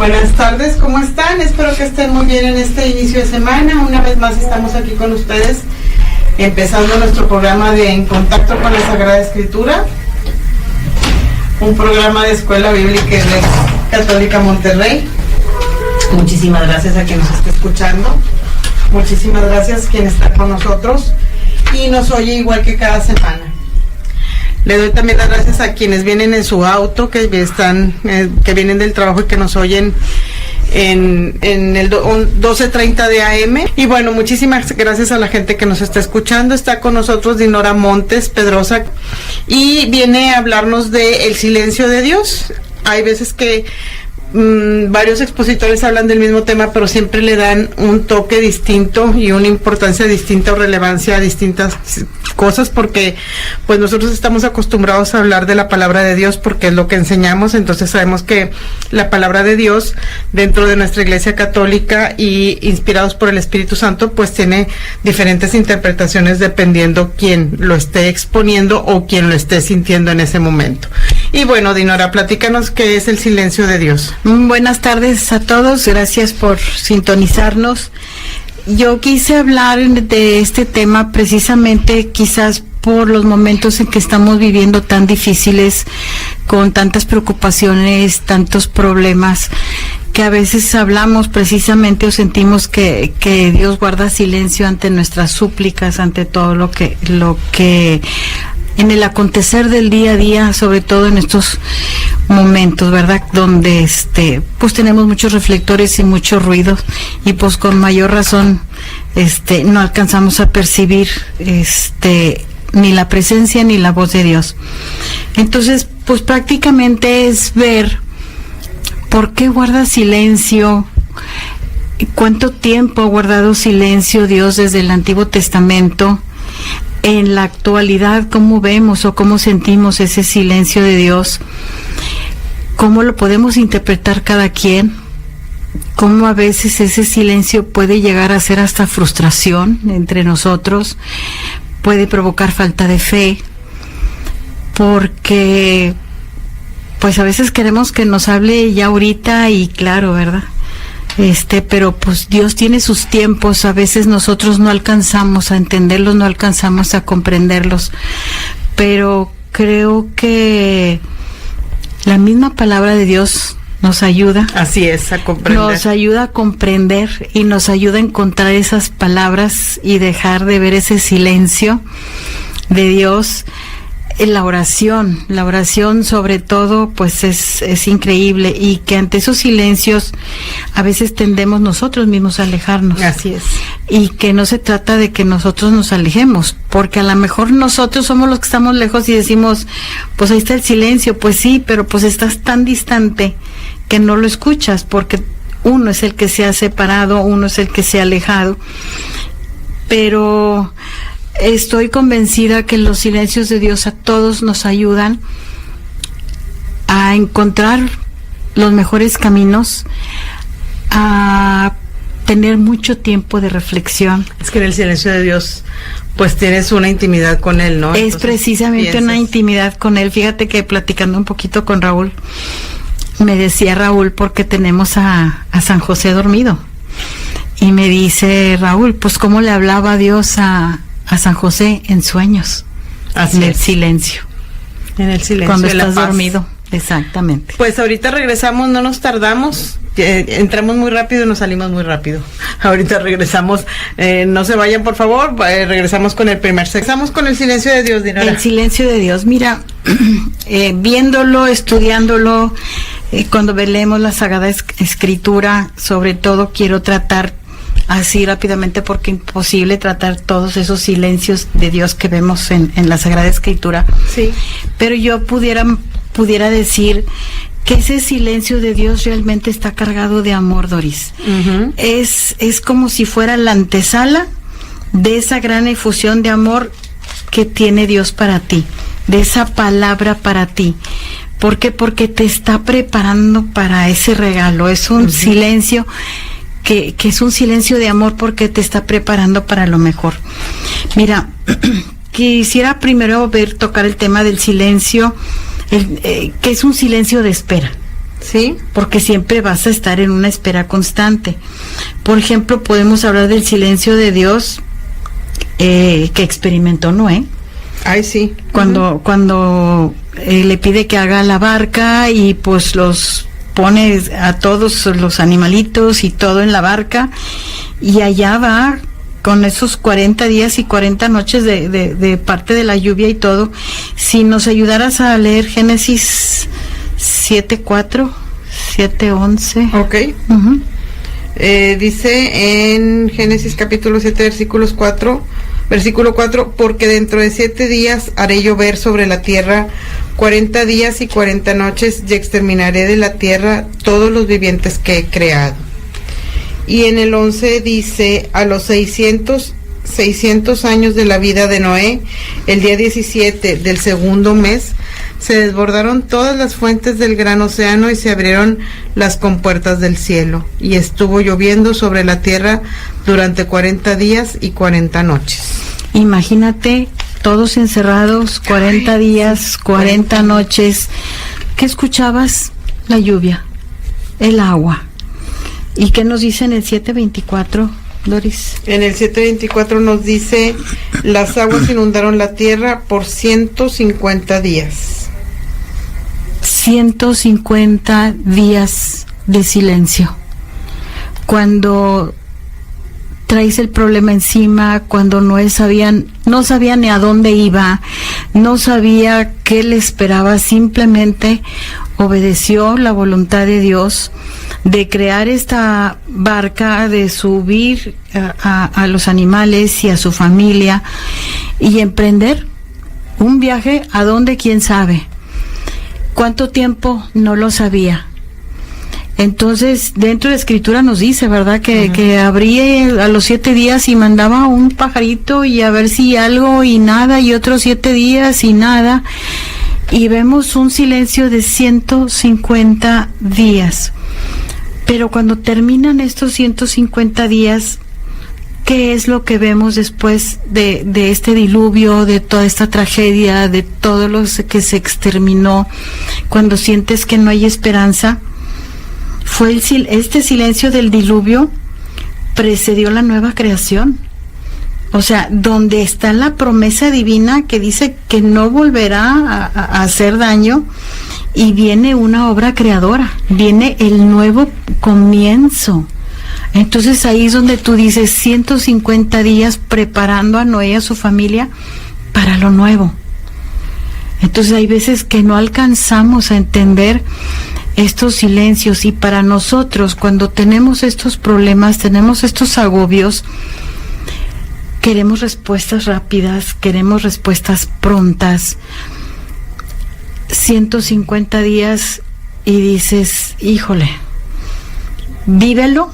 Buenas tardes, ¿cómo están? Espero que estén muy bien en este inicio de semana. Una vez más estamos aquí con ustedes, empezando nuestro programa de En Contacto con la Sagrada Escritura, un programa de Escuela Bíblica de Católica Monterrey. Muchísimas gracias a quien nos está escuchando, muchísimas gracias a quien está con nosotros y nos oye igual que cada semana. Le doy también las gracias a quienes vienen en su auto, que vienen del trabajo y que nos oyen en el 12:30 de AM. Y bueno, muchísimas gracias a la gente que nos está escuchando. Está con nosotros Dinora Montes Pedrosa y viene a hablarnos de el silencio de Dios. Hay veces que varios expositores hablan del mismo tema, pero siempre le dan un toque distinto y una importancia distinta o relevancia a distintas cosas, porque pues nosotros estamos acostumbrados a hablar de la palabra de Dios porque es lo que enseñamos. Entonces sabemos que la palabra de Dios dentro de nuestra Iglesia Católica y inspirados por el Espíritu Santo pues tiene diferentes interpretaciones dependiendo quién lo esté exponiendo o quién lo esté sintiendo en ese momento. Y bueno, Dinora, platícanos qué es el silencio de Dios. Buenas tardes a todos, gracias por sintonizarnos. Yo quise hablar de este tema precisamente quizás por los momentos en que estamos viviendo tan difíciles, con tantas preocupaciones, tantos problemas, que a veces hablamos precisamente o sentimos que Dios guarda silencio ante nuestras súplicas, ante todo lo que en el acontecer del día a día, sobre todo en estos momentos, ¿verdad? Donde pues tenemos muchos reflectores y mucho ruido y pues con mayor razón no alcanzamos a percibir ni la presencia ni la voz de Dios. Entonces, pues prácticamente es ver por qué guarda silencio, cuánto tiempo ha guardado silencio Dios desde el Antiguo Testamento. En la actualidad, ¿cómo vemos o cómo sentimos ese silencio de Dios? ¿Cómo lo podemos interpretar cada quien? ¿Cómo a veces ese silencio puede llegar a ser hasta frustración entre nosotros? Puede provocar falta de fe, porque pues a veces queremos que nos hable ya ahorita y claro, ¿verdad? Pero pues Dios tiene sus tiempos, a veces nosotros no alcanzamos a entenderlos, no alcanzamos a comprenderlos, pero creo que la misma palabra de Dios nos ayuda. Así es, a comprender. Nos ayuda a comprender y nos ayuda a encontrar esas palabras y dejar de ver ese silencio de Dios. La oración sobre todo pues es increíble, y que ante esos silencios a veces tendemos nosotros mismos a alejarnos. Así es. Y que no se trata de que nosotros nos alejemos, porque a lo mejor nosotros somos los que estamos lejos y decimos, pues ahí está el silencio, pues sí, pero pues estás tan distante que no lo escuchas, porque uno es el que se ha separado, uno es el que se ha alejado. Pero estoy convencida que los silencios de Dios a todos nos ayudan a encontrar los mejores caminos, a tener mucho tiempo de reflexión. Es que en el silencio de Dios pues tienes una intimidad con Él, ¿no? Es precisamente una intimidad con Él. Fíjate que platicando un poquito con Raúl, me decía Raúl, porque tenemos a San José dormido, y me dice Raúl, pues cómo le hablaba Dios a San José en sueños. Así en es. El silencio. En el silencio. Cuando de la estás paz. dormido. Exactamente. Pues ahorita regresamos, no nos tardamos. Entramos muy rápido y nos salimos muy rápido. Ahorita regresamos. No se vayan, por favor. Regresamos con el primer sexo. Regresamos con el silencio de Dios, Dinora. El silencio de Dios. Mira, viéndolo, estudiándolo, cuando leemos la Sagrada Escritura, sobre todo quiero tratar así rápidamente, porque imposible tratar todos esos silencios de Dios que vemos en la Sagrada Escritura. Sí. Pero yo pudiera decir que ese silencio de Dios realmente está cargado de amor, Doris. Uh-huh. Es como si fuera la antesala de esa gran efusión de amor que tiene Dios para ti, de esa palabra para ti. ¿Por qué? Porque te está preparando para ese regalo. Es un uh-huh. silencio que es un silencio de amor, porque te está preparando para lo mejor. Mira, quisiera primero tocar el tema del silencio, que es un silencio de espera. Sí. Porque siempre vas a estar en una espera constante. Por ejemplo, podemos hablar del silencio de Dios que experimentó Noé. Ay, sí. Cuando le pide que haga la barca y pues los pone a todos los animalitos y todo en la barca, y allá va con esos 40 días y 40 noches de parte de la lluvia y todo. Si nos ayudaras a leer Génesis 7:4, 7:11. Ok. Dice en Génesis capítulo 7, versículo 4, porque dentro de 7 días haré llover sobre la tierra 40 días y 40 noches, y exterminaré de la tierra todos los vivientes que he creado. Y en el 11 dice, a los 600 años de la vida de Noé, el día 17 del segundo mes, se desbordaron todas las fuentes del gran océano y se abrieron las compuertas del cielo, y estuvo lloviendo sobre la tierra durante 40 días y 40 noches. Imagínate, todos encerrados, 40 días, 40 noches. ¿Qué escuchabas? La lluvia, el agua. ¿Y qué nos dice en el 7:24, Doris? En el 7:24 nos dice, las aguas inundaron la tierra por 150 días. 150 días de silencio. Cuando traes el problema encima, cuando no sabía ni a dónde iba, no sabía qué le esperaba, simplemente obedeció la voluntad de Dios de crear esta barca, de subir a los animales y a su familia y emprender un viaje a donde, quién sabe. ¿Cuánto tiempo? No lo sabía. Entonces, dentro de la escritura nos dice, ¿verdad? Que abría a los 7 días y mandaba un pajarito y a ver si algo y nada, y otros 7 días y nada. Y vemos un silencio de 150 días. Pero cuando terminan estos 150 días, ¿qué es lo que vemos después de este diluvio, de toda esta tragedia, de todo lo que se exterminó? Cuando sientes que no hay esperanza, fue este silencio del diluvio precedió la nueva creación. O sea, donde está la promesa divina que dice que no volverá a hacer daño, y viene una obra creadora, viene el nuevo comienzo. Entonces ahí es donde tú dices 150 días preparando a Noé y a su familia para lo nuevo. Entonces hay veces que no alcanzamos a entender estos silencios, y para nosotros, cuando tenemos estos problemas, tenemos estos agobios, queremos respuestas rápidas, queremos respuestas prontas. 150 días y dices, híjole, vívelo,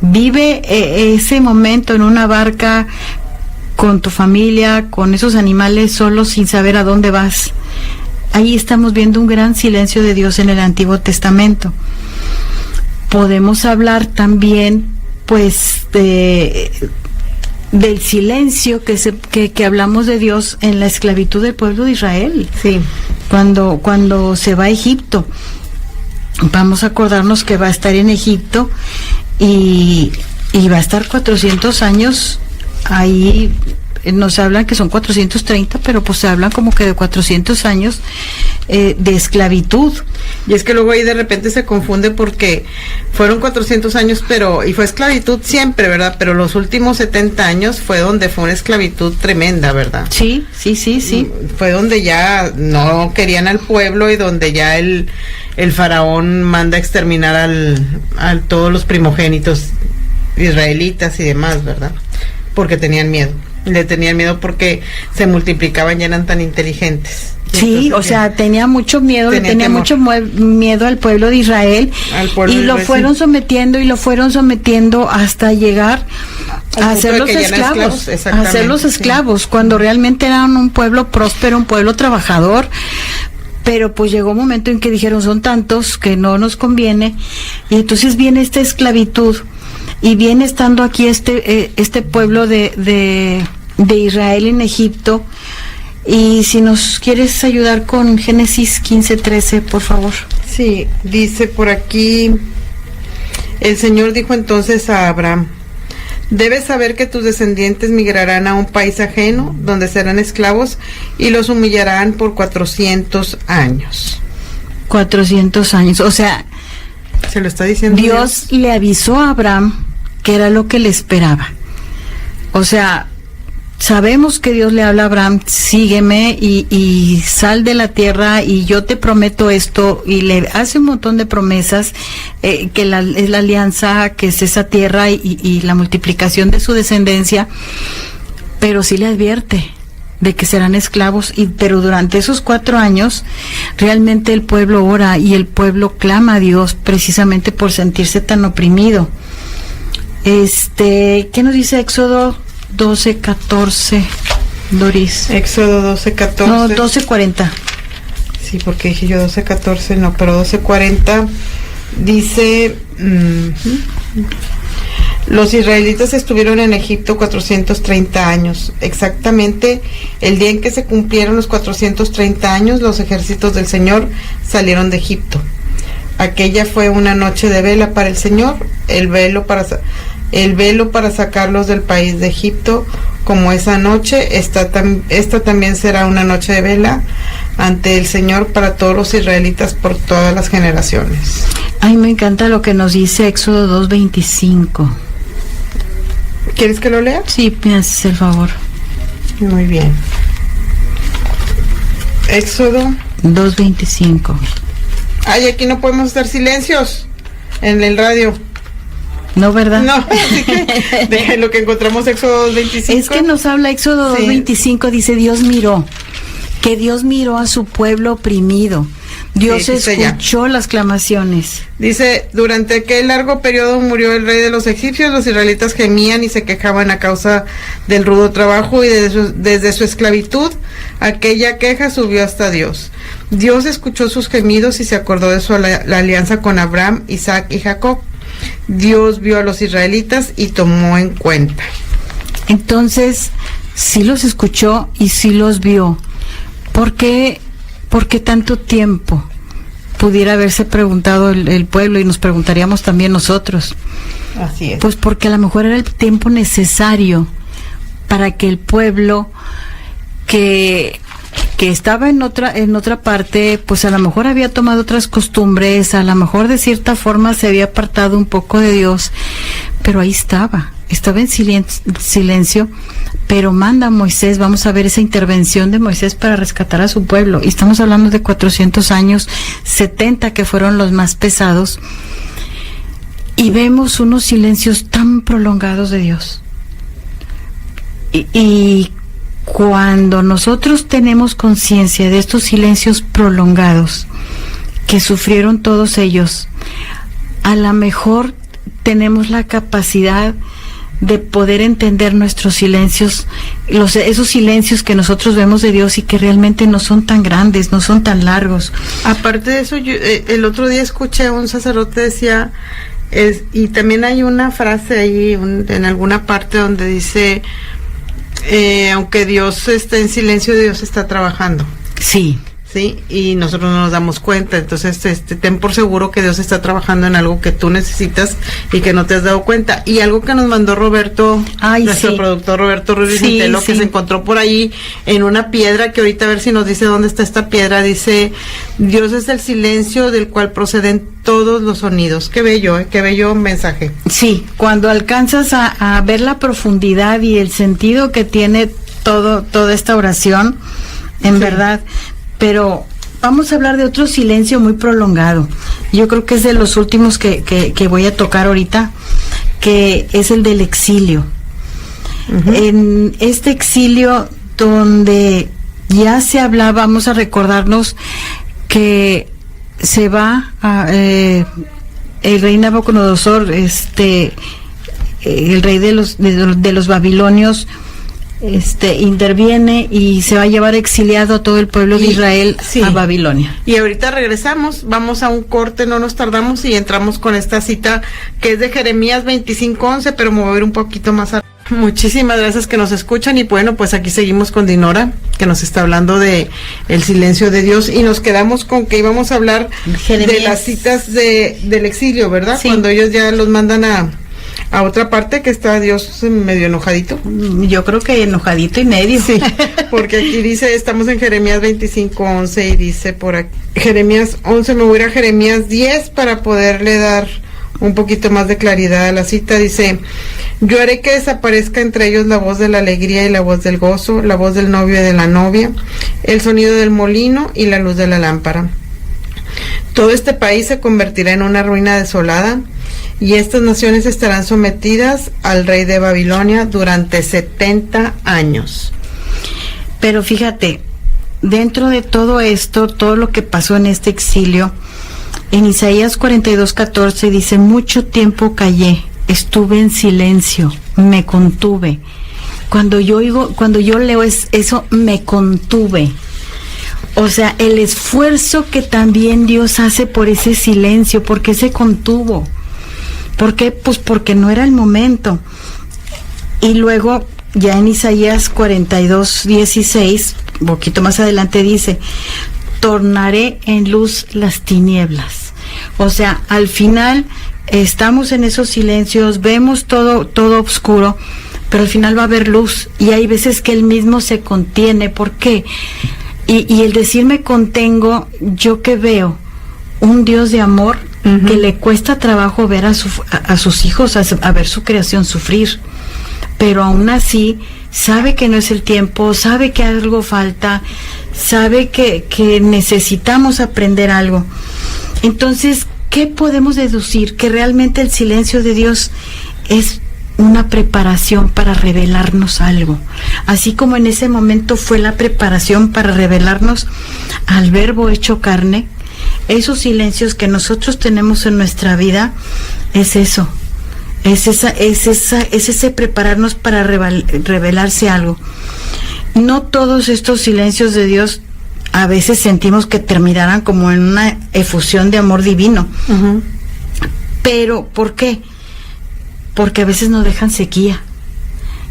vive ese momento en una barca con tu familia, con esos animales solos sin saber a dónde vas. Ahí estamos viendo un gran silencio de Dios en el Antiguo Testamento. Podemos hablar también, pues, del silencio que hablamos de Dios en la esclavitud del pueblo de Israel. Sí. Cuando se va a Egipto. Vamos a acordarnos que va a estar en Egipto y va a estar 400 años ahí. Nos hablan que son 430, pero pues se hablan como que de 400 años de esclavitud. Y es que luego ahí de repente se confunde porque fueron 400 años, y fue esclavitud siempre, ¿verdad? Pero los últimos 70 años fue donde fue una esclavitud tremenda, ¿verdad? Sí. Fue donde ya no querían al pueblo y donde ya el faraón manda a exterminar a todos los primogénitos israelitas y demás, ¿verdad? Porque tenían miedo. Le tenían miedo porque se multiplicaban y eran tan inteligentes. Sí, entonces, o sea, tenía mucho miedo, tenía mucho miedo al pueblo de Israel, y lo fueron sometiendo hasta llegar a hacerlos esclavos, cuando realmente eran un pueblo próspero, un pueblo trabajador. Pero pues llegó un momento en que dijeron, son tantos que no nos conviene, y entonces viene esta esclavitud. Y viene estando aquí este pueblo de Israel en Egipto, Y si nos quieres ayudar con Génesis 15:13, por favor. Sí, dice por aquí, el Señor dijo entonces a Abraham: debes saber que tus descendientes migrarán a un país ajeno, donde serán esclavos, y los humillarán por 400 años. 400 años, o sea, se lo está diciendo Dios le avisó a Abraham que era lo que le esperaba. O sea, sabemos que Dios le habla a Abraham: sígueme y sal de la tierra y yo te prometo esto, y le hace un montón de promesas, que es la alianza, que es esa tierra y la multiplicación de su descendencia, pero sí le advierte de que serán esclavos, pero durante esos 4 años realmente el pueblo ora y el pueblo clama a Dios precisamente por sentirse tan oprimido. ¿Qué nos dice Éxodo 12:14, Doris? Éxodo 12:14. No, 12:40. Sí, porque dije yo 12:14, no, pero 12:40 dice: los israelitas estuvieron en Egipto 430 años. Exactamente el día en que se cumplieron los 430 años, los ejércitos del Señor salieron de Egipto. Aquella fue una noche de vela para el Señor, el velo para sacarlos del país de Egipto. Como esa noche, esta también será una noche de vela ante el Señor para todos los israelitas por todas las generaciones. Ay, me encanta lo que nos dice Éxodo 2:25. ¿Quieres que lo lea? Sí, me haces el favor. Muy bien. Éxodo 2:25. Ay, aquí no podemos estar silencios en el radio. No, ¿verdad? No, así que de lo que encontramos Éxodo 2:25. Es que nos habla Éxodo 2:25, dice: Dios miró a su pueblo oprimido. Dios escuchó las clamaciones. Dice: durante aquel largo periodo murió el rey de los egipcios, los israelitas gemían y se quejaban a causa del rudo trabajo y desde su esclavitud, aquella queja subió hasta Dios. Dios escuchó sus gemidos y se acordó de la alianza con Abraham, Isaac y Jacob. Dios vio a los israelitas y tomó en cuenta. Entonces, sí los escuchó y sí los vio. ¿Por qué tanto tiempo? Pudiera haberse preguntado el pueblo, y nos preguntaríamos también nosotros. Así es. Pues porque a lo mejor era el tiempo necesario para que el pueblo que estaba en otra parte, pues a lo mejor había tomado otras costumbres, a lo mejor de cierta forma se había apartado un poco de Dios, pero ahí estaba en silencio, pero manda a Moisés. Vamos a ver esa intervención de Moisés para rescatar a su pueblo, y estamos hablando de 400 años, 70 que fueron los más pesados, y vemos unos silencios tan prolongados de Dios. Y cuando nosotros tenemos conciencia de estos silencios prolongados que sufrieron todos ellos, a lo mejor tenemos la capacidad de poder entender nuestros silencios, esos silencios que nosotros vemos de Dios y que realmente no son tan grandes, no son tan largos. Aparte de eso, yo, el otro día escuché a un sacerdote decía, y también hay una frase ahí en alguna parte donde dice: aunque Dios esté en silencio, Dios está trabajando. Sí. Sí, y nosotros no nos damos cuenta. Entonces, ten por seguro que Dios está trabajando en algo que tú necesitas y que no te has dado cuenta. Y algo que nos mandó Roberto, nuestro productor Roberto Ruiz Mitelo, que se encontró por ahí en una piedra, que ahorita a ver si nos dice dónde está esta piedra. Dice: Dios es el silencio del cual proceden todos los sonidos. Qué bello mensaje. Sí, cuando alcanzas a ver la profundidad y el sentido que tiene toda esta oración, en verdad. Pero vamos a hablar de otro silencio muy prolongado. Yo creo que es de los últimos que voy a tocar ahorita, que es el del exilio. Uh-huh. En este exilio donde ya se hablaba, vamos a recordarnos que se va el rey Nabucodonosor, el rey de los babilonios, interviene y se va a llevar exiliado a todo el pueblo de Israel a Babilonia. Y ahorita regresamos, vamos a un corte, no nos tardamos, y entramos con esta cita que es de Jeremías 25:11, pero me voy a ir un poquito más adelante. Muchísimas gracias que nos escuchan y bueno, pues aquí seguimos con Dinora, que nos está hablando de el silencio de Dios y nos quedamos con que íbamos a hablar Jeremías. de las citas del exilio, ¿verdad? Sí. Cuando ellos ya los mandan a otra parte, que está Dios medio enojadito. Yo creo que enojadito y medio. Sí, porque aquí dice, estamos en Jeremías 25:11 y dice por aquí, Jeremías 11, me voy a ir a Jeremías 10 para poderle dar un poquito más de claridad a la cita. Dice, yo haré que desaparezca entre ellos la voz de la alegría y la voz del gozo, la voz del novio y de la novia, el sonido del molino y la luz de la lámpara. Todo este país se convertirá en una ruina desolada y estas naciones estarán sometidas al rey de Babilonia durante 70 años. Pero fíjate, dentro de todo esto, todo lo que pasó en este exilio, en Isaías 42:14 dice, mucho tiempo callé, estuve en silencio, me contuve. Cuando yo leo eso, me contuve. O sea, el esfuerzo que también Dios hace por ese silencio, ¿por qué se contuvo? ¿Por qué? Pues porque no era el momento. Y luego, ya en Isaías 42:16, un poquito más adelante dice, tornaré en luz las tinieblas. O sea, al final estamos en esos silencios, vemos todo oscuro, pero al final va a haber luz y hay veces que él mismo se contiene. ¿Por qué? Y el decir me contengo, yo que veo un Dios de amor, uh-huh, que le cuesta trabajo ver a sus hijos, a ver su creación sufrir, pero aún así sabe que no es el tiempo, sabe que algo falta, sabe que necesitamos aprender algo. Entonces, ¿qué podemos deducir? Que realmente el silencio de Dios es una preparación para revelarnos algo. Así como en ese momento fue la preparación para revelarnos al Verbo hecho carne, esos silencios que nosotros tenemos en nuestra vida, es eso. Es ese prepararnos para revelarse algo. No todos estos silencios de Dios a veces sentimos que terminarán como en una efusión de amor divino. Uh-huh. Pero, ¿por qué? Porque a veces nos dejan sequía.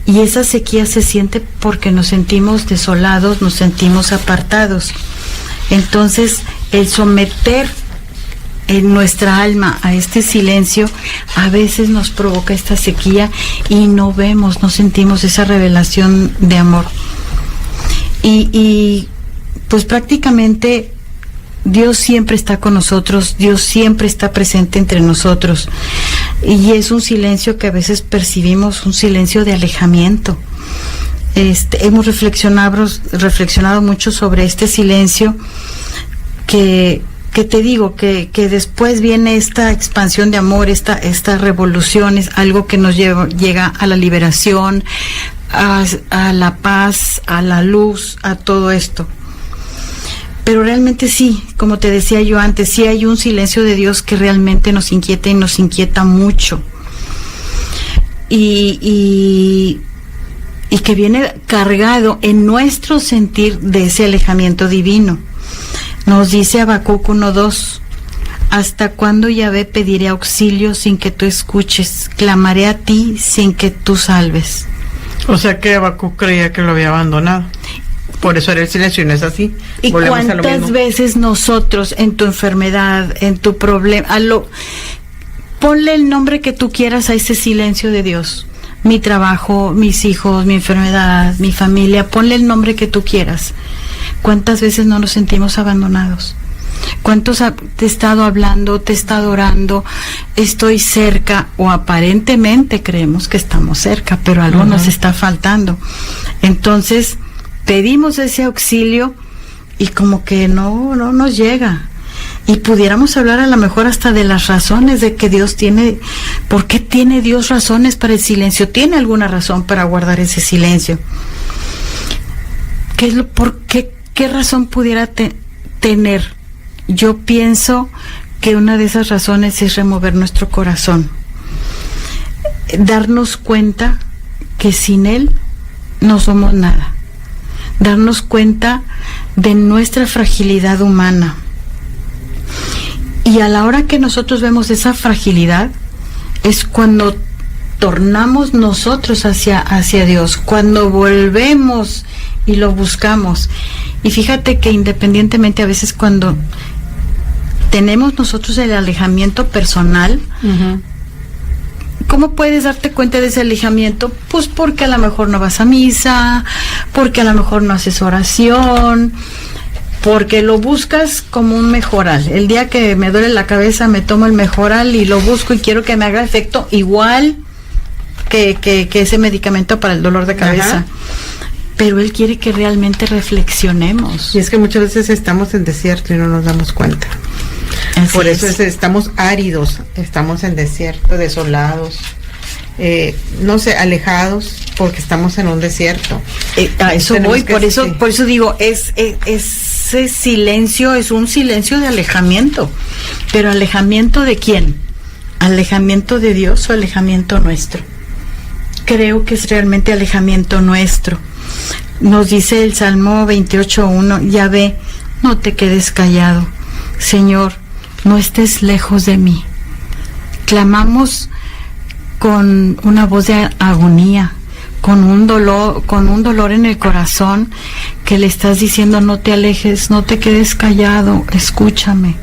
Y esa sequía se siente porque nos sentimos desolados, nos sentimos apartados. Entonces, el someter en nuestra alma a este silencio a veces nos provoca esta sequía y no vemos, no sentimos esa revelación de amor. Y pues prácticamente Dios siempre está con nosotros, Dios siempre está presente entre nosotros, y es un silencio que a veces percibimos, un silencio de alejamiento. Hemos reflexionado mucho sobre este silencio que te digo que después viene esta expansión de amor, esta revolución, es algo que nos llega a la liberación, a la paz, a la luz, a todo esto. Pero realmente sí, como te decía yo antes, sí hay un silencio de Dios que realmente nos inquieta y nos inquieta mucho. Y que viene cargado en nuestro sentir de ese alejamiento divino. Nos dice Habacuc 1:2, ¿hasta cuándo, Yahvé, pediré auxilio sin que tú escuches? Clamaré a ti sin que tú salves. O sea que Habacuc creía que lo había abandonado. Por eso era el silencio y no es así. ¿Y cuántas veces nosotros en tu enfermedad, en tu problema, ponle el nombre que tú quieras a ese silencio de Dios? Mi trabajo, mis hijos, mi enfermedad, mi familia, ponle el nombre que tú quieras. ¿Cuántas veces no nos sentimos abandonados? ¿Cuántos te he estado hablando, te he estado orando, estoy cerca, o aparentemente creemos que estamos cerca, pero algo nos está faltando? Entonces, pedimos ese auxilio y como que no nos llega. Y pudiéramos hablar a lo mejor hasta de las razones de que Dios tiene. ¿Por qué tiene Dios razones para el silencio? ¿Tiene alguna razón para guardar ese silencio? ¿Qué razón pudiera tener? Yo pienso que una de esas razones es remover nuestro corazón, darnos cuenta que sin Él no somos nada, darnos cuenta de nuestra fragilidad humana. Y a la hora que nosotros vemos esa fragilidad, es cuando retornamos nosotros hacia Dios, cuando volvemos y lo buscamos. Y fíjate que independientemente a veces cuando tenemos nosotros el alejamiento personal, ¿cómo puedes darte cuenta de ese alejamiento? Pues porque a lo mejor no vas a misa, porque a lo mejor no haces oración, porque lo buscas como un mejoral. El día que me duele la cabeza me tomo el mejoral y lo busco y quiero que me haga efecto igual que ese medicamento para el dolor de cabeza. Ajá. Pero Él quiere que realmente reflexionemos. Y es que muchas veces estamos en desierto y no nos damos cuenta. Por eso estamos áridos, estamos en desierto, desolados, no sé, alejados, porque estamos en un desierto. A eso voy, por eso digo, ese silencio es un silencio de alejamiento. Pero ¿alejamiento de quién? ¿Alejamiento de Dios o alejamiento nuestro? Creo que es realmente alejamiento nuestro. Nos dice el Salmo 28:1, Yahvé, no te quedes callado, Señor, no estés lejos de mí. Clamamos con una voz de agonía, con un dolor en el corazón, que le estás diciendo, no te alejes, no te quedes callado, escúchame.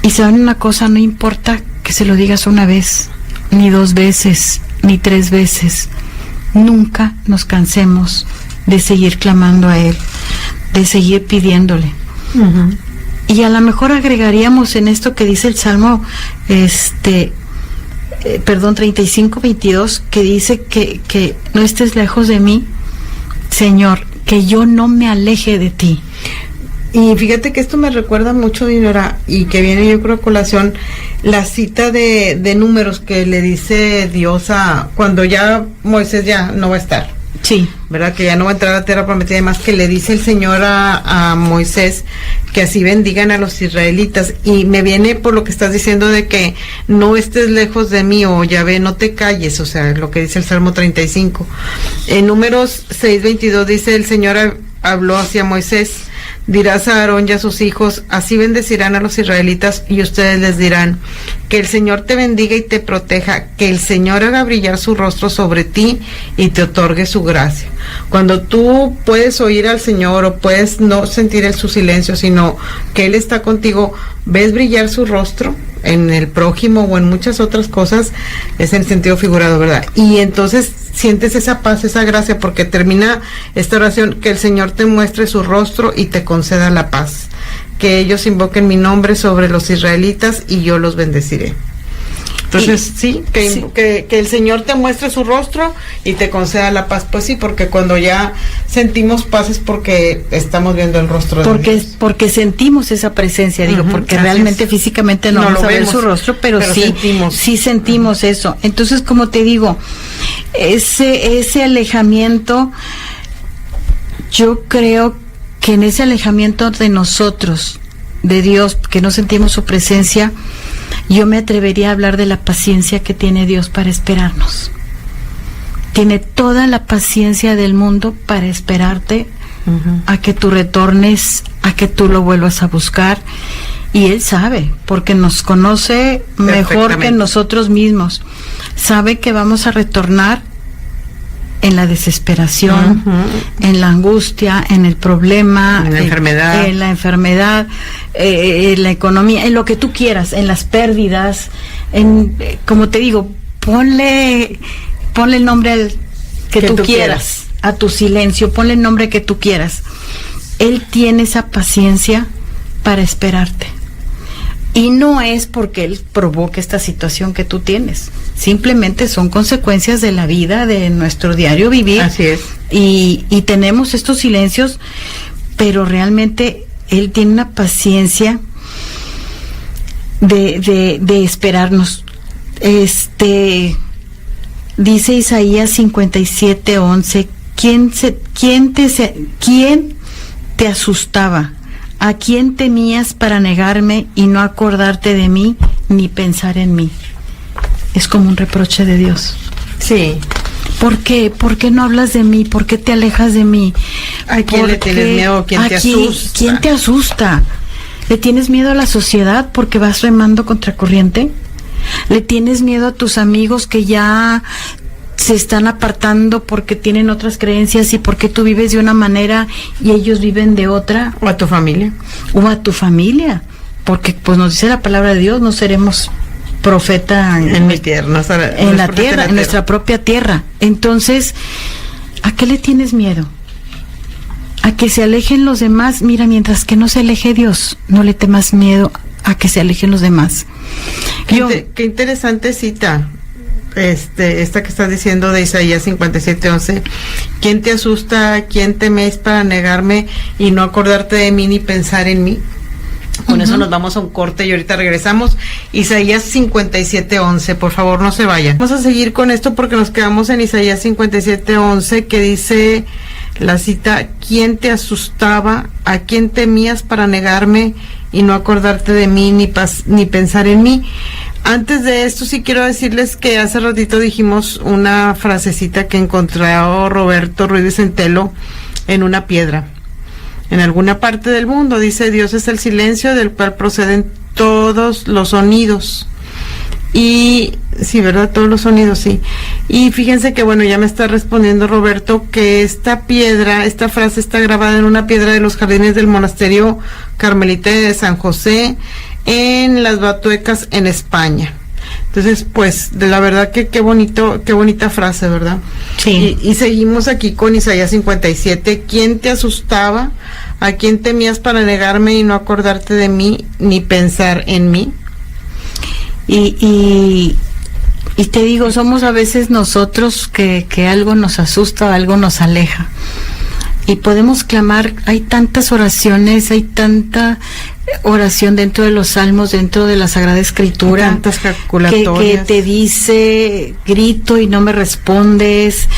Y saben una cosa, no importa que se lo digas una vez, ni 2 veces, ni 3 veces, nunca nos cansemos de seguir clamando a Él, de seguir pidiéndole. Uh-huh. Y a lo mejor agregaríamos en esto que dice el Salmo 35:22, que dice que no estés lejos de mí, Señor, que yo no me aleje de ti. Y fíjate que esto me recuerda mucho, Dinora, y que viene yo creo a colación la cita de Números que le dice Dios cuando ya Moisés ya no va a estar. Sí. ¿Verdad? Que ya no va a entrar a la tierra prometida, además que le dice el Señor a Moisés que así bendigan a los israelitas. Y me viene por lo que estás diciendo de que no estés lejos de mí, o Yahvé, no te calles, o sea, lo que dice el Salmo 35. En Números 6:22 dice, el Señor habló hacia Moisés, dirás a Aarón y a sus hijos, así bendecirán a los israelitas, y ustedes les dirán, que el Señor te bendiga y te proteja, que el Señor haga brillar su rostro sobre ti y te otorgue su gracia. Cuando tú puedes oír al Señor, o puedes no sentir su silencio, sino que Él está contigo, ves brillar su rostro en el prójimo o en muchas otras cosas, es en sentido figurado, ¿verdad? Y entonces sientes esa paz, esa gracia, porque termina esta oración, que el Señor te muestre su rostro y te conceda la paz, que ellos invoquen mi nombre sobre los israelitas y yo los bendeciré. Entonces, que el Señor te muestre su rostro y te conceda la paz. Pues sí, porque cuando ya sentimos paz es porque estamos viendo el rostro de Dios. Porque sentimos esa presencia, digo, porque realmente físicamente no vamos a ver su rostro, pero sí sentimos eso. Entonces, como te digo, ese alejamiento, yo creo que en ese alejamiento de nosotros, de Dios, que no sentimos su presencia, yo me atrevería a hablar de la paciencia que tiene Dios para esperarnos. Tiene toda la paciencia del mundo para esperarte, a que tú retornes, a que tú lo vuelvas a buscar. Y Él sabe, porque nos conoce mejor que nosotros mismos. Sabe que vamos a retornar en la desesperación, en la angustia, en el problema, en la enfermedad, en la economía, en lo que tú quieras, en las pérdidas, como te digo, ponle el nombre que tú quieras a tu silencio, ponle el nombre que tú quieras. Él tiene esa paciencia para esperarte. Y no es porque Él provoque esta situación que tú tienes, simplemente son consecuencias de la vida, de nuestro diario vivir. Así es. Y tenemos estos silencios, pero realmente Él tiene una paciencia de esperarnos. Dice Isaías 57:11, ¿quién te asustaba? ¿A quién temías para negarme y no acordarte de mí ni pensar en mí? Es como un reproche de Dios. Sí. ¿Por qué? ¿Por qué no hablas de mí? ¿Por qué te alejas de mí? ¿A quién le tienes miedo? ¿Quién te asusta? ¿Quién te asusta? ¿Le tienes miedo a la sociedad porque vas remando contra corriente? ¿Le tienes miedo a tus amigos que ya se están apartando porque tienen otras creencias y porque tú vives de una manera y ellos viven de otra? O a tu familia. O a tu familia, porque pues nos dice la palabra de Dios, no seremos profeta en mi tierra, en la tierra, en nuestra propia tierra. Entonces, ¿a qué le tienes miedo? A que se alejen los demás. Mira, mientras que no se aleje Dios, no le temas miedo a que se alejen los demás. Qué interesante cita esta que estás diciendo de Isaías 57:11. ¿Quién te asusta? ¿Quién teméis para negarme y no acordarte de mí ni pensar en mí? Con eso nos vamos a un corte y ahorita regresamos. Isaías 57:11, por favor no se vayan. Vamos a seguir con esto porque nos quedamos en Isaías 57:11, que dice la cita: ¿quién te asustaba? ¿A quién temías para negarme y no acordarte de mí ni pensar en mí? Antes de esto sí quiero decirles que hace ratito dijimos una frasecita que encontró Roberto Ruiz Vicentelo en una piedra. En alguna parte del mundo dice: Dios es el silencio del cual proceden todos los sonidos. Y sí, ¿verdad? Todos los sonidos, sí. Y fíjense que bueno, ya me está respondiendo Roberto que esta frase está grabada en una piedra de los jardines del monasterio carmelita de San José en Las Batuecas, en España. Entonces, pues, de la verdad que qué bonita frase, ¿verdad? Sí. Y seguimos aquí con Isaías 57. ¿Quién te asustaba? ¿A quién temías para negarme y no acordarte de mí ni pensar en mí? Y te digo, somos a veces nosotros que algo nos asusta, algo nos aleja. Y podemos clamar, hay tantas oraciones, hay tanta oración dentro de los salmos, dentro de la Sagrada Escritura, tantas calculatorias, que te dice, grito y no me respondes,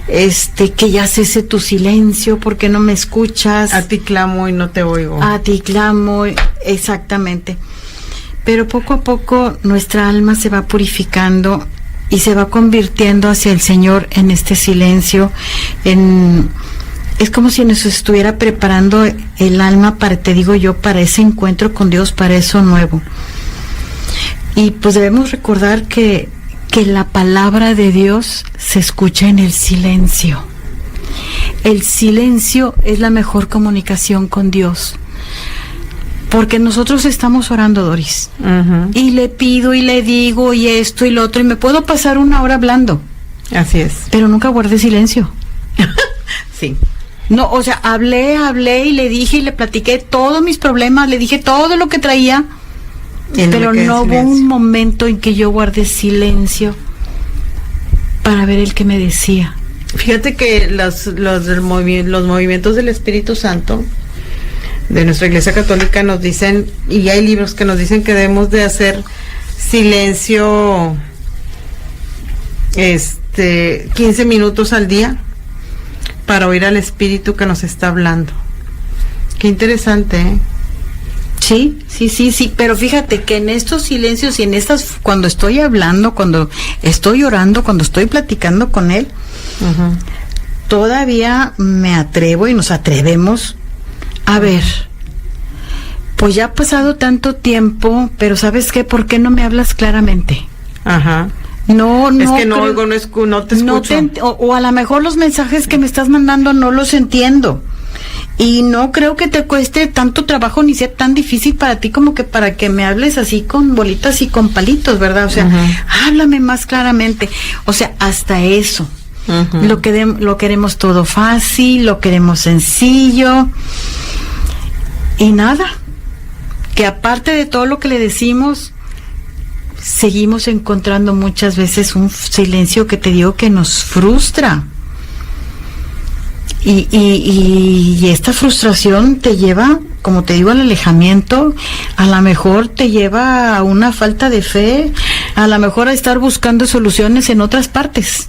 que ya cese tu silencio porque no me escuchas. A ti clamo y no te oigo. A ti clamo, exactamente. Pero poco a poco nuestra alma se va purificando y se va convirtiendo hacia el Señor en este silencio, es como si nos estuviera preparando el alma para ese encuentro con Dios, para eso nuevo. Y pues debemos recordar que la palabra de Dios se escucha en el silencio. El silencio es la mejor comunicación con Dios. Porque nosotros estamos orando, Doris. Y le pido y le digo y esto y lo otro, y me puedo pasar una hora hablando. Así es. Pero nunca guardé silencio. Sí. No, o sea, hablé y le dije y le platiqué todos mis problemas, le dije todo lo que traía, pero no hubo un momento en que yo guardé silencio para ver el que me decía. Fíjate que los movimientos del Espíritu Santo de nuestra Iglesia Católica nos dicen, y hay libros que nos dicen que debemos de hacer silencio 15 minutos al día para oír al Espíritu que nos está hablando. Qué interesante, ¿eh? Sí, pero fíjate que en estos silencios y cuando estoy hablando, cuando estoy orando, cuando estoy platicando con Él, todavía me atrevo y nos atrevemos a ver, pues ya ha pasado tanto tiempo, pero ¿sabes qué? ¿Por qué no me hablas claramente? Ajá. No, es que no oigo, no te escucho. O a lo mejor los mensajes que me estás mandando no los entiendo. Y no creo que te cueste tanto trabajo ni sea tan difícil para ti como que para que me hables así con bolitas y con palitos, ¿verdad? O sea, háblame más claramente. O sea, hasta eso. Lo queremos todo fácil, lo queremos sencillo. Y nada, que aparte de todo lo que le decimos, seguimos encontrando muchas veces un silencio que te digo que nos frustra. Y esta frustración te lleva, como te digo, al alejamiento, a lo mejor te lleva a una falta de fe, a lo mejor a estar buscando soluciones en otras partes.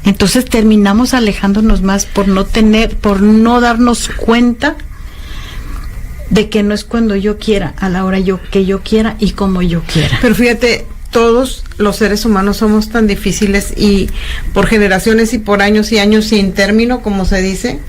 Entonces terminamos alejándonos más por no darnos cuenta de que no es cuando yo quiera, a la hora que yo quiera y como yo quiera. Pero fíjate, todos los seres humanos somos tan difíciles y por generaciones y por años y años sin término, como se dice,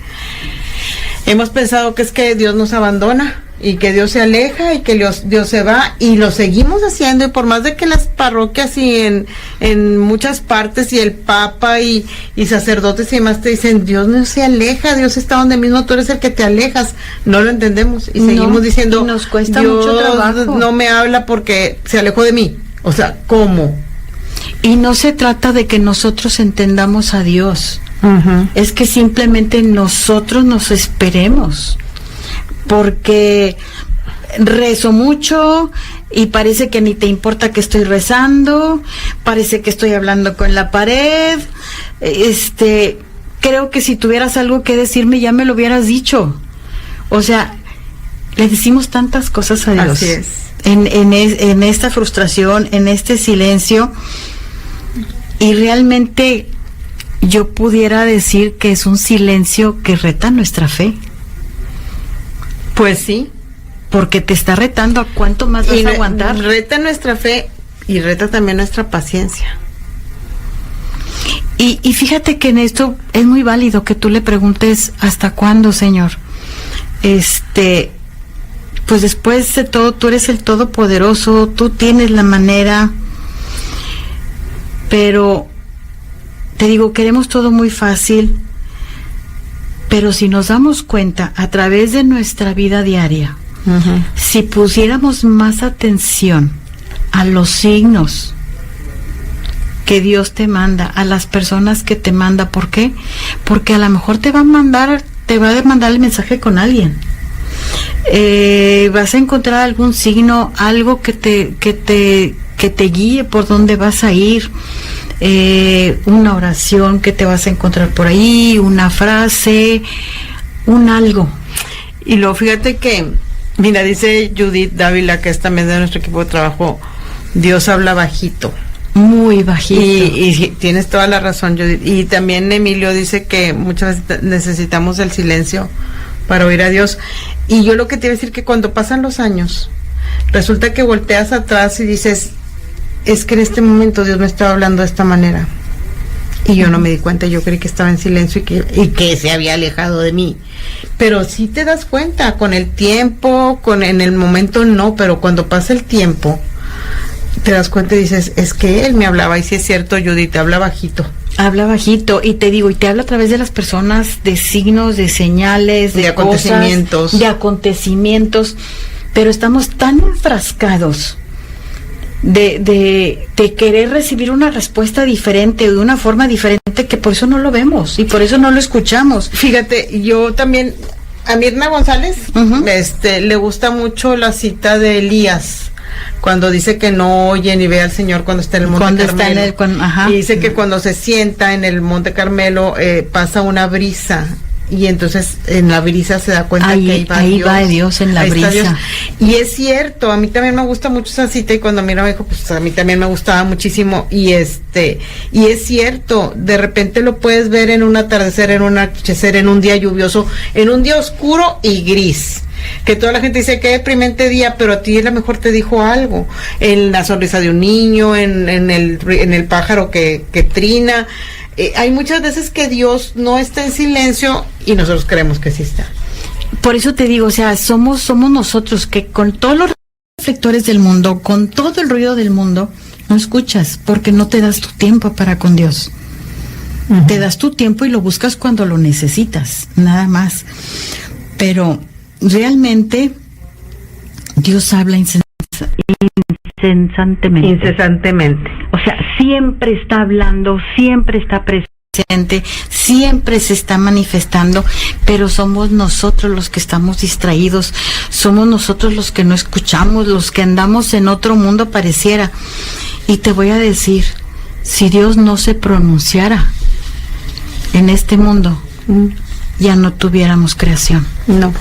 hemos pensado que es que Dios nos abandona y que Dios se aleja y que Dios se va, y lo seguimos haciendo, y por más de que las parroquias y en muchas partes y el Papa y sacerdotes y demás te dicen, Dios no se aleja, Dios está donde mismo, tú eres el que te alejas, no lo entendemos y seguimos diciendo, y nos cuesta Dios mucho trabajo. No me habla porque se alejó de mí. O sea, ¿cómo? Y no se trata de que nosotros entendamos a Dios, es que simplemente nosotros nos esperemos, porque rezo mucho y parece que ni te importa que estoy rezando, parece que estoy hablando con la pared, creo que si tuvieras algo que decirme ya me lo hubieras dicho. O sea, le decimos tantas cosas a Dios. Así es. En esta frustración, en este silencio, y realmente yo pudiera decir que es un silencio que reta nuestra fe. Pues sí. Porque te está retando a cuánto más vas a aguantar. Reta nuestra fe y reta también nuestra paciencia. Y fíjate que en esto es muy válido que tú le preguntes, ¿hasta cuándo, Señor? Pues después de todo, tú eres el Todopoderoso, tú tienes la manera, pero te digo, queremos todo muy fácil, pero si nos damos cuenta a través de nuestra vida diaria, si pusiéramos más atención a los signos que Dios te manda, a las personas que te manda, ¿por qué? Porque a lo mejor te va a mandar el mensaje con alguien. Vas a encontrar algún signo, algo que te guíe por dónde vas a ir, una oración que te vas a encontrar por ahí, una frase, un algo. Y luego fíjate que, mira, dice Judith Dávila, que es también de nuestro equipo de trabajo, Dios habla bajito. Muy bajito. Y tienes toda la razón, Judith. Y también Emilio dice que muchas veces necesitamos el silencio para oír a Dios. Y yo lo que te iba a decir, que cuando pasan los años, resulta que volteas atrás y dices, es que en este momento Dios me estaba hablando de esta manera. Y yo no me di cuenta, yo creí que estaba en silencio y que se había alejado de mí. Pero sí te das cuenta, con el tiempo, en el momento no, pero cuando pasa el tiempo, te das cuenta y dices, es que Él me hablaba, y sí es cierto, Judith, te habla bajito. Habla bajito, y te digo, y te habla a través de las personas, de signos, de señales, de acontecimientos. Cosas, de acontecimientos, pero estamos tan enfrascados de querer recibir una respuesta diferente, de una forma diferente, que por eso no lo vemos, y por eso no lo escuchamos. Fíjate, yo también, a Mirna González, le gusta mucho la cita de Elías, cuando dice que no oye ni ve al Señor cuando está en el Monte Carmelo. Y dice que cuando se sienta en el Monte Carmelo pasa una brisa, y entonces en la brisa se da cuenta que ahí va Dios en la brisa. Y es cierto, a mí también me gusta mucho esa cita, y cuando Mira me dijo, pues a mí también me gustaba muchísimo, y es cierto, de repente lo puedes ver en un atardecer, en un anochecer, en un día lluvioso, en un día oscuro y gris, que toda la gente dice que deprimente día, pero a ti a lo mejor te dijo algo, en la sonrisa de un niño, en el pájaro que trina. Hay muchas veces que Dios no está en silencio y nosotros creemos que sí está. Por eso te digo, o sea, somos nosotros que con todos los reflectores del mundo, con todo el ruido del mundo, no escuchas, porque no te das tu tiempo para con Dios. Te das tu tiempo y lo buscas cuando lo necesitas, nada más. Pero realmente Dios habla incesantemente. O sea, siempre está hablando, siempre está presente, siempre se está manifestando, pero somos nosotros los que estamos distraídos, somos nosotros los que no escuchamos, los que andamos en otro mundo pareciera. Y te voy a decir, si Dios no se pronunciara en este mundo, ya no tuviéramos creación. No.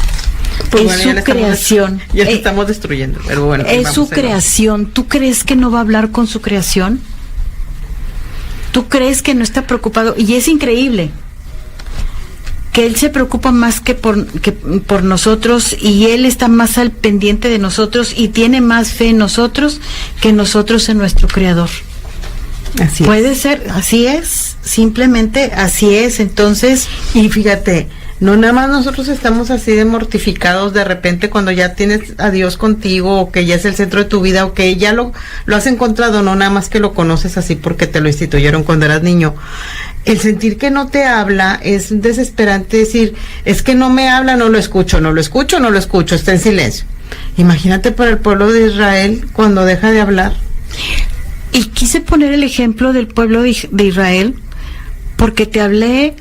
Pues es su creación. Ya la estamos destruyendo, pero bueno. Es su creación. ¿Tú crees que no va a hablar con su creación? ¿Tú crees que no está preocupado? Y es increíble que Él se preocupa más que por nosotros, y Él está más al pendiente de nosotros y tiene más fe en nosotros que nosotros en nuestro Creador. Puede ser, así es, simplemente así es. Entonces, y fíjate, no nada más nosotros estamos así de mortificados de repente cuando ya tienes a Dios contigo, o que ya es el centro de tu vida, o que ya lo has encontrado, no nada más que lo conoces así porque te lo instituyeron cuando eras niño. El sentir que no te habla es desesperante, decir, es que no me habla, no lo escucho, está en silencio. Imagínate para el pueblo de Israel cuando deja de hablar. Y quise poner el ejemplo del pueblo de Israel porque te hablé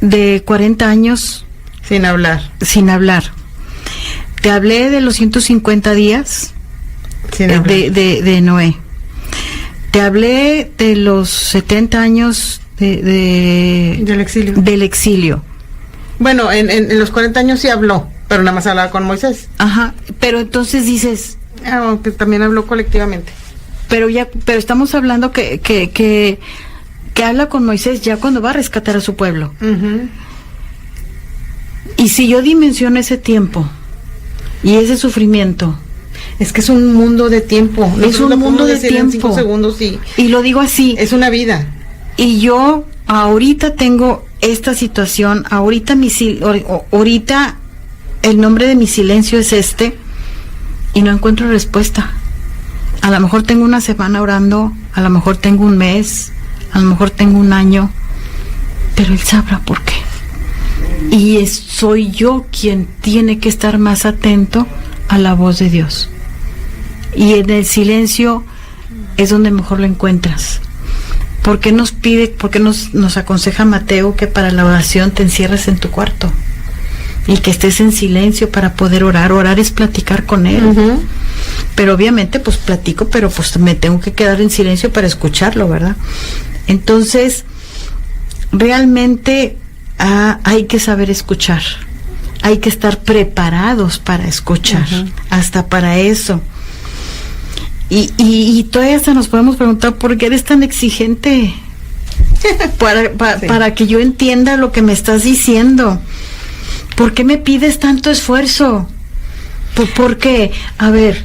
de 40 años sin hablar. Te hablé de los 150 días de Noé. Te hablé de los 70 años del exilio. Bueno, en los 40 años sí habló, pero nada más hablaba con Moisés. Ajá, pero entonces dices... que también habló colectivamente. Pero estamos hablando que habla con Moisés ya cuando va a rescatar a su pueblo. Uh-huh. Y si yo dimensiono ese tiempo y ese sufrimiento, es que es un mundo de tiempo. Es un mundo de tiempo. En 5 segundos, sí. Y lo digo así. Es una vida. Y yo ahorita tengo esta situación, ahorita el nombre de mi silencio es y no encuentro respuesta. A lo mejor tengo una semana orando, a lo mejor tengo un mes, a lo mejor tengo un año, pero Él sabrá por qué. Y soy yo quien tiene que estar más atento a la voz de Dios. Y en el silencio es donde mejor lo encuentras. ¿Por qué nos aconseja Mateo que para la oración te encierres en tu cuarto? Y que estés en silencio para poder orar. Orar es platicar con Él. Uh-huh. Pero obviamente pues platico, pero pues me tengo que quedar en silencio para escucharlo, ¿verdad? Entonces, realmente hay que saber escuchar. Hay que estar preparados para escuchar. Uh-huh. Hasta para eso. Y todavía hasta nos podemos preguntar ¿por qué eres tan exigente? Para que yo entienda lo que me estás diciendo. ¿Por qué me pides tanto esfuerzo? ¿Por qué? A ver,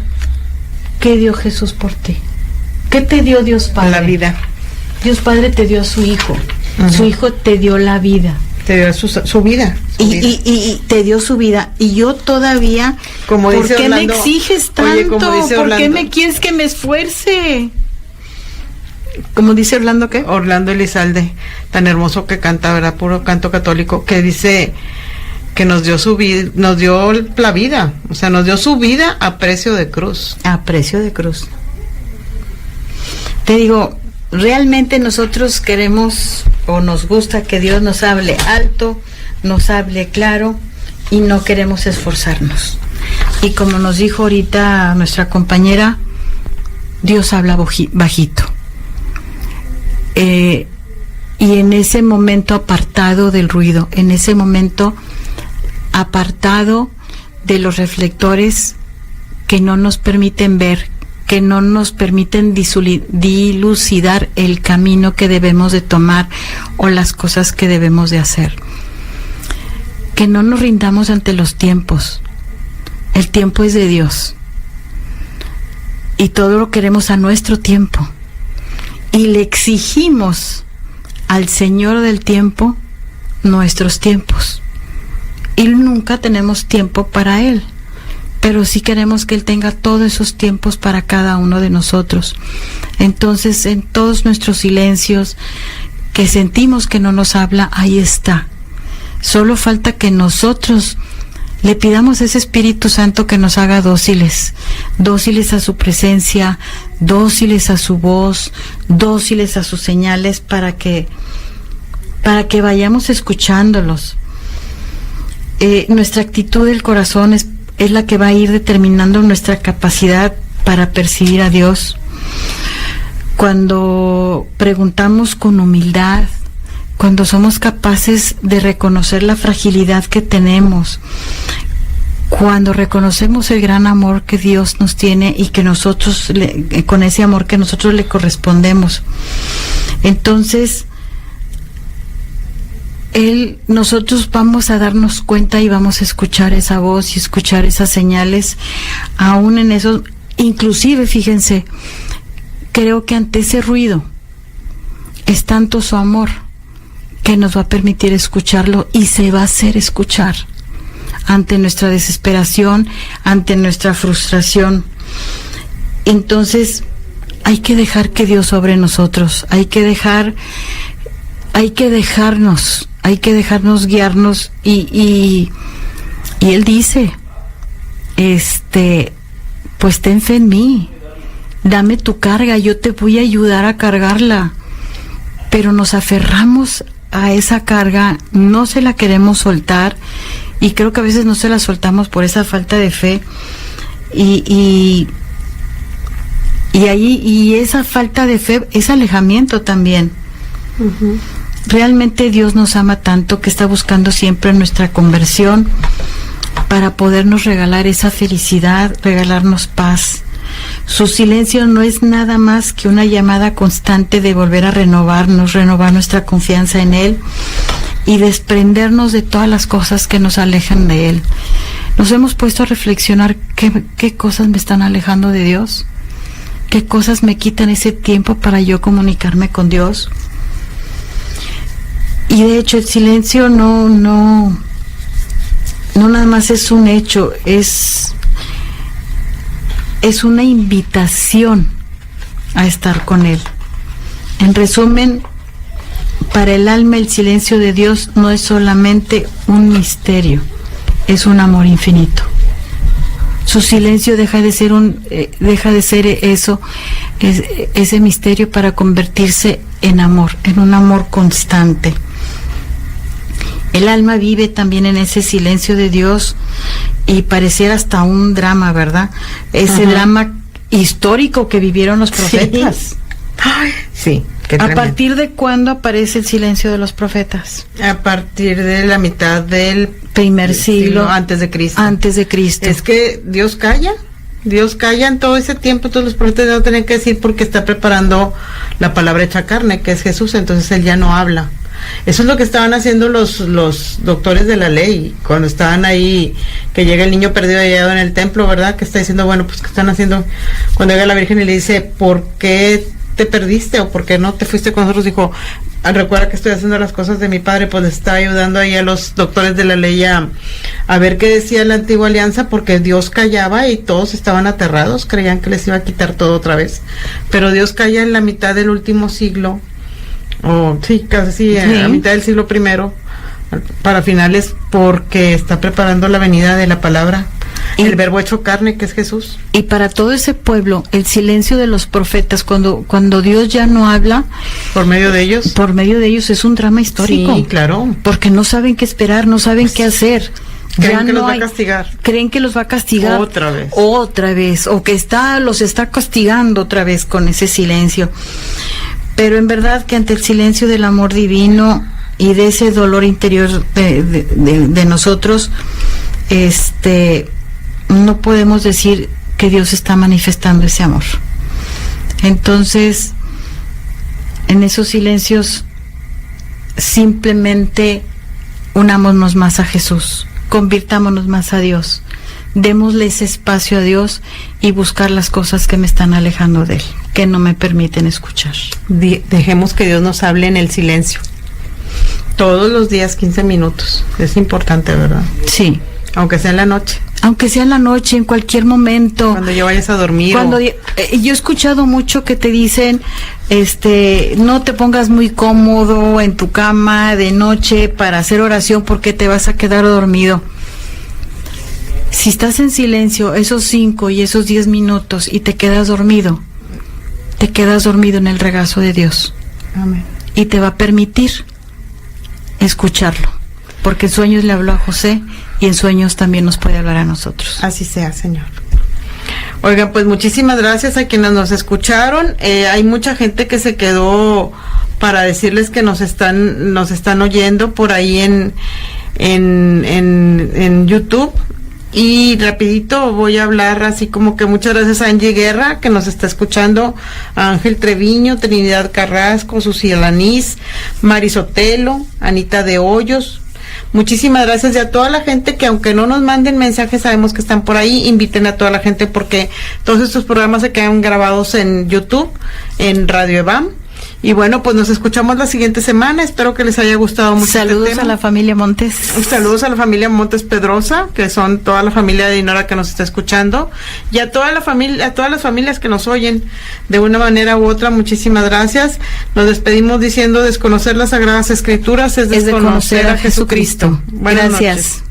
¿qué dio Jesús por ti? ¿Qué te dio Dios Padre? La vida. Dios Padre te dio a su Hijo. Uh-huh. Su Hijo te dio la vida. Te dio su vida. Y te dio su vida. Y yo todavía, como ¿por dice qué Orlando, me exiges tanto? Oye, ¿Por qué me quieres que me esfuerce? Como dice Orlando, ¿qué? Orlando Elizalde, tan hermoso que canta, ¿verdad? Puro canto católico, que dice que nos dio nos dio la vida, o sea, nos dio su vida a precio de cruz. A precio de cruz. Te digo, realmente nosotros queremos o nos gusta que Dios nos hable alto, nos hable claro y no queremos esforzarnos. Y como nos dijo ahorita nuestra compañera, Dios habla bajito. Y en ese momento apartado del ruido, en ese momento apartado de los reflectores que no nos permiten ver, que no nos permiten dilucidar el camino que debemos de tomar o las cosas que debemos de hacer. Que no nos rindamos ante los tiempos. El tiempo es de Dios. Y todo lo queremos a nuestro tiempo. Y le exigimos al Señor del tiempo nuestros tiempos. Y nunca tenemos tiempo para Él. Pero sí queremos que Él tenga todos esos tiempos para cada uno de nosotros. Entonces, en todos nuestros silencios, que sentimos que no nos habla, ahí está. Solo falta que nosotros le pidamos a ese Espíritu Santo que nos haga dóciles a su presencia, dóciles a su voz, dóciles a sus señales, para que vayamos escuchándolos. Nuestra actitud del corazón es la que va a ir determinando nuestra capacidad para percibir a Dios. Cuando preguntamos con humildad, cuando somos capaces de reconocer la fragilidad que tenemos, cuando reconocemos el gran amor que Dios nos tiene y que nosotros, con ese amor que nosotros le correspondemos, entonces nosotros vamos a darnos cuenta y vamos a escuchar esa voz y escuchar esas señales, aún en eso. Inclusive, fíjense, creo que ante ese ruido es tanto su amor que nos va a permitir escucharlo y se va a hacer escuchar ante nuestra desesperación, ante nuestra frustración. Entonces, hay que dejar que Dios sobre nosotros, hay que dejarnos guiarnos y Él dice, pues ten fe en mí, dame tu carga, yo te voy a ayudar a cargarla. Pero nos aferramos a esa carga, no se la queremos soltar, y creo que a veces no se la soltamos por esa falta de fe, y esa falta de fe es alejamiento también. Uh-huh. Realmente Dios nos ama tanto que está buscando siempre nuestra conversión para podernos regalar esa felicidad, regalarnos paz. Su silencio no es nada más que una llamada constante de volver a renovar nuestra confianza en Él y desprendernos de todas las cosas que nos alejan de Él. Nos hemos puesto a reflexionar qué cosas me están alejando de Dios, qué cosas me quitan ese tiempo para yo comunicarme con Dios. Y de hecho el silencio no nada más es un hecho, es una invitación a estar con Él. En resumen, para el alma el silencio de Dios no es solamente un misterio, es un amor infinito. Su silencio deja de ser ese misterio para convertirse en amor, en un amor constante. El alma vive también en ese silencio de Dios y pareciera hasta un drama, ¿verdad? Ese drama histórico que vivieron los profetas. Sí. Ay, sí. ¿A partir de cuándo aparece el silencio de los profetas? A partir de la mitad del primer siglo antes de Cristo. Antes de Cristo. Es que Dios calla en todo ese tiempo. Todos los profetas no tienen que decir porque está preparando la palabra hecha carne, que es Jesús. Entonces Él ya no habla. Eso es lo que estaban haciendo los doctores de la ley cuando estaban ahí, que llega el niño perdido hallado en el templo, ¿verdad? Que está diciendo, bueno, pues ¿qué están haciendo? Cuando llega la Virgen y le dice, ¿por qué te perdiste o por qué no te fuiste con nosotros? Dijo, recuerda que estoy haciendo las cosas de mi padre. Pues está ayudando ahí a los doctores de la ley a ver qué decía la antigua alianza, porque Dios callaba y todos estaban aterrados, creían que les iba a quitar todo otra vez, pero Dios calla en la mitad del último siglo, casi a mitad del siglo primero, para finales, porque está preparando la venida de la palabra, el verbo hecho carne, que es Jesús. Y para todo ese pueblo, el silencio de los profetas, cuando Dios ya no habla, por medio de ellos es un drama histórico. Sí, claro. Porque no saben qué esperar, no saben qué hacer. Creen que los va a castigar. Creen que los va a castigar otra vez, o que los está castigando otra vez con ese silencio. Pero en verdad que ante el silencio del amor divino y de ese dolor interior de nosotros, no podemos decir que Dios está manifestando ese amor. Entonces, en esos silencios, simplemente unámonos más a Jesús, convirtámonos más a Dios, démosle ese espacio a Dios y buscar las cosas que me están alejando de Él, que no me permiten escuchar. Dejemos que Dios nos hable en el silencio. Todos los días 15 minutos. Es importante, ¿verdad? Sí. Aunque sea en la noche. Aunque sea en la noche, en cualquier momento. Cuando ya vayas a dormir. Yo he escuchado mucho que te dicen, no te pongas muy cómodo en tu cama de noche para hacer oración porque te vas a quedar dormido. Si estás en silencio esos 5 y esos 10 minutos y te quedas dormido en el regazo de Dios. Amén. Y te va a permitir escucharlo, porque en sueños le habló a José y en sueños también nos puede hablar a nosotros. Así sea, Señor. Oigan, pues muchísimas gracias a quienes nos escucharon. Hay mucha gente que se quedó para decirles que nos están oyendo por ahí en YouTube. Y rapidito voy a hablar así como que muchas gracias a Angie Guerra, que nos está escuchando, a Ángel Treviño, Trinidad Carrasco, Susi Alanís, Mari Sotelo, Anita de Hoyos. Muchísimas gracias, y a toda la gente que aunque no nos manden mensajes, sabemos que están por ahí. Inviten a toda la gente, porque todos estos programas se quedan grabados en YouTube, en Radio EBAM, Y bueno, pues nos escuchamos la siguiente semana. Espero que les haya gustado mucho. Saludos a la familia Montes. Saludos a la familia Montes Pedrosa, que son toda la familia de Dinora que nos está escuchando, y a toda la familia, a todas las familias que nos oyen de una manera u otra. Muchísimas gracias. Nos despedimos diciendo: desconocer las Sagradas Escrituras es desconocer a Jesucristo. Buenas Gracias. noches.